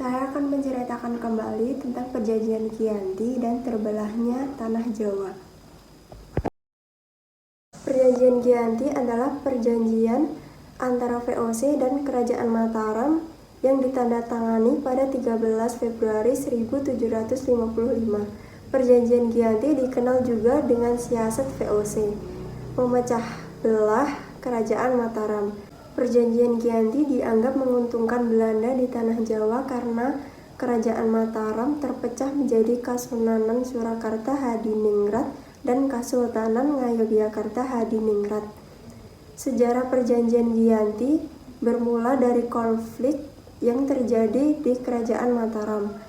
Saya akan menceritakan kembali tentang perjanjian Giyanti dan terbelahnya tanah Jawa. Perjanjian Giyanti adalah perjanjian antara VOC dan Kerajaan Mataram yang ditandatangani pada 13 Februari 1755. Perjanjian Giyanti dikenal juga dengan siasat VOC, memecah belah Kerajaan Mataram. Perjanjian Giyanti dianggap menguntungkan Belanda di tanah Jawa karena Kerajaan Mataram terpecah menjadi Kasunanan Surakarta Hadiningrat dan Kasultanan Ngayogyakarta Hadiningrat. Sejarah Perjanjian Giyanti bermula dari konflik yang terjadi di Kerajaan Mataram.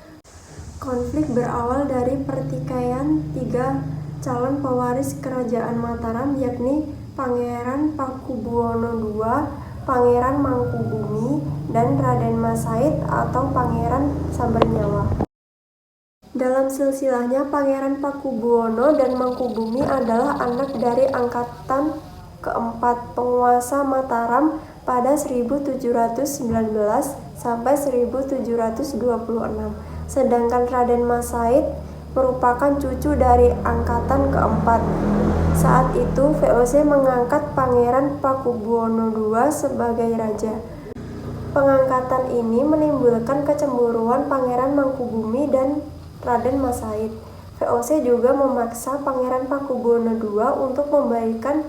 Konflik berawal dari pertikaian 3 calon pewaris Kerajaan Mataram, yakni Pangeran Pakubuwono II, Pangeran Mangkubumi, dan Raden Mas Said atau Pangeran Sambernyawa. Dalam silsilahnya, Pangeran Pakubuwono dan Mangkubumi adalah anak dari angkatan keempat penguasa Mataram pada 1719 sampai 1726. Sedangkan Raden Mas Said merupakan cucu dari angkatan keempat. Saat itu VOC mengangkat Pangeran Pakubuwono II sebagai raja. Pengangkatan ini menimbulkan kecemburuan Pangeran Mangkubumi dan Raden Mas Said. VOC juga memaksa Pangeran Pakubuwono II untuk memberikan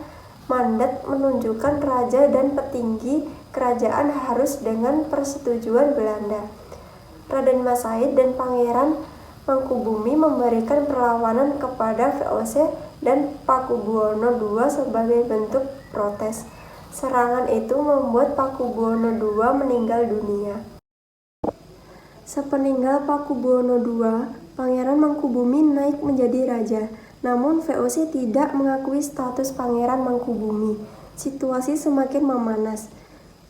mandat menunjukkan raja dan petinggi kerajaan harus dengan persetujuan Belanda. Raden Mas Said dan Pangeran Mangkubumi memberikan perlawanan kepada VOC dan Pakubuwono II sebagai bentuk protes. Serangan itu membuat Pakubuwono II meninggal dunia. Sepeninggal Pakubuwono II, Pangeran Mangkubumi naik menjadi raja. Namun VOC tidak mengakui status Pangeran Mangkubumi. Situasi semakin memanas.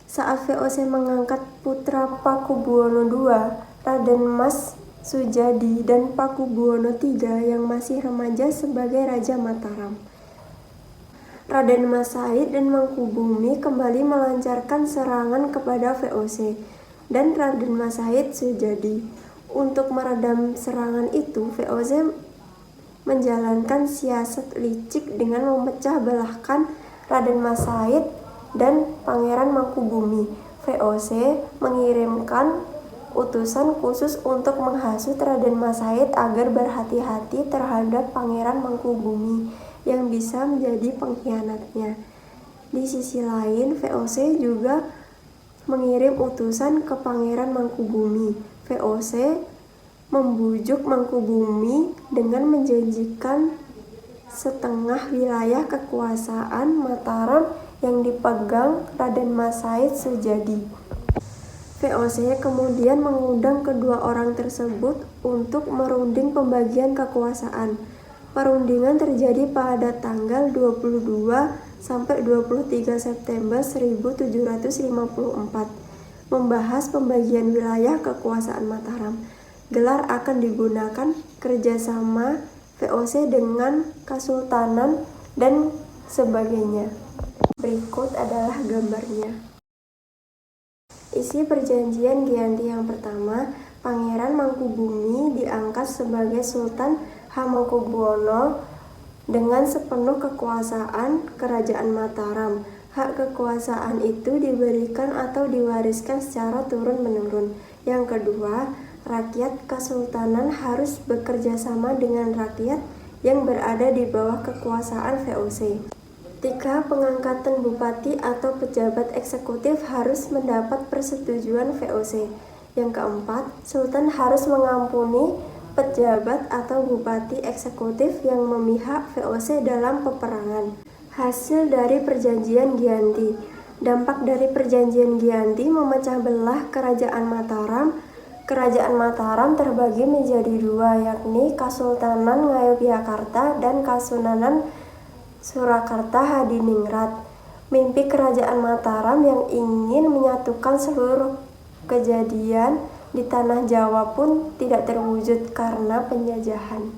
Saat VOC mengangkat putra Pakubuwono II, Raden Mas Sujadi dan Pakubuwono III yang masih remaja sebagai Raja Mataram. Raden Mas Said dan Mangkubumi kembali melancarkan serangan kepada VOC dan Raden Mas Said Sujadi. Untuk meredam serangan itu, VOC menjalankan siasat licik dengan memecah belahkan Raden Mas Said dan Pangeran Mangkubumi. VOC mengirimkan utusan khusus untuk menghasut Raden Mas Said agar berhati-hati terhadap Pangeran Mangkubumi yang bisa menjadi pengkhianatnya. Di sisi lain, VOC juga mengirim utusan ke Pangeran Mangkubumi. VOC membujuk Mangkubumi dengan menjanjikan setengah wilayah kekuasaan Mataram yang dipegang Raden Mas Said Sujadi. VOC kemudian mengundang kedua orang tersebut untuk merunding pembagian kekuasaan. Perundingan terjadi pada tanggal 22 sampai 23 September 1754, membahas pembagian wilayah kekuasaan Mataram. Gelar akan digunakan kerjasama VOC dengan Kasultanan dan sebagainya. Berikut adalah gambarnya. Isi perjanjian Giyanti yang pertama, Pangeran Mangkubumi diangkat sebagai Sultan Hamengkubuwono dengan sepenuh kekuasaan Kerajaan Mataram. Hak kekuasaan itu diberikan atau diwariskan secara turun-menurun. Yang kedua, rakyat Kasultanan harus bekerja sama dengan rakyat yang berada di bawah kekuasaan VOC. 3. Pengangkatan bupati atau pejabat eksekutif harus mendapat persetujuan VOC. Yang keempat, Sultan harus mengampuni pejabat atau bupati eksekutif yang memihak VOC dalam peperangan. Hasil dari Perjanjian Giyanti. Dampak dari Perjanjian Giyanti memecah belah Kerajaan Mataram. Kerajaan Mataram terbagi menjadi dua, yakni Kasultanan Ngayogyakarta dan Kasunanan Surakarta Hadiningrat. Mimpi Kerajaan Mataram yang ingin menyatukan seluruh kejadian di tanah Jawa pun tidak terwujud karena penjajahan.